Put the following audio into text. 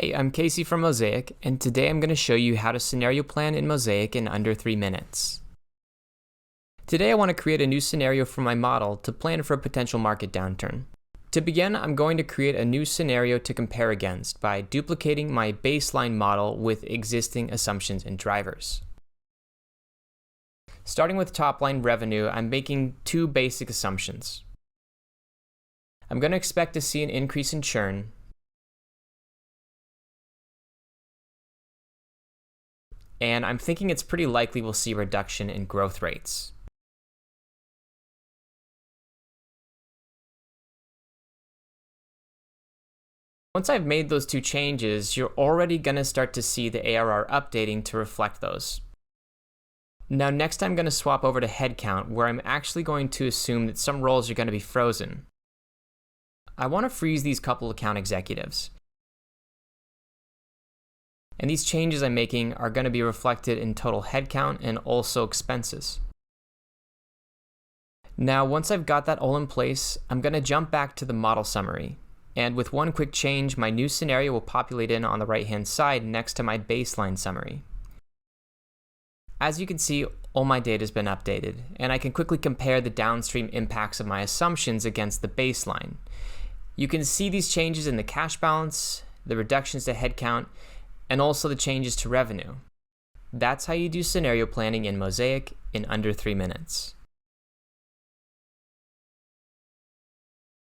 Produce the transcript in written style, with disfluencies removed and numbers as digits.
Hey, I'm Casey from Mosaic, and today I'm going to show you how to scenario plan in Mosaic in under 3 minutes. Today I want to create a new scenario for my model to plan for a potential market downturn. To begin, I'm going to create a new scenario to compare against by duplicating my baseline model with existing assumptions and drivers. Starting with top-line revenue, I'm making two basic assumptions. I'm going to expect to see an increase in churn, and I'm thinking it's pretty likely we'll see a reduction in growth rates. Once I've made those two changes, you're already going to start to see the ARR updating to reflect those. Now next I'm going to swap over to headcount, where I'm actually going to assume that some roles are going to be frozen. I want to freeze these couple account executives. And these changes I'm making are going to be reflected in total headcount and also expenses. Now, once I've got that all in place, I'm going to jump back to the model summary. And with one quick change, my new scenario will populate in on the right-hand side next to my baseline summary. As you can see, all my data has been updated, and I can quickly compare the downstream impacts of my assumptions against the baseline. You can see these changes in the cash balance, the reductions to headcount, and also the changes to revenue. That's how you do scenario planning in Mosaic in under 3 minutes.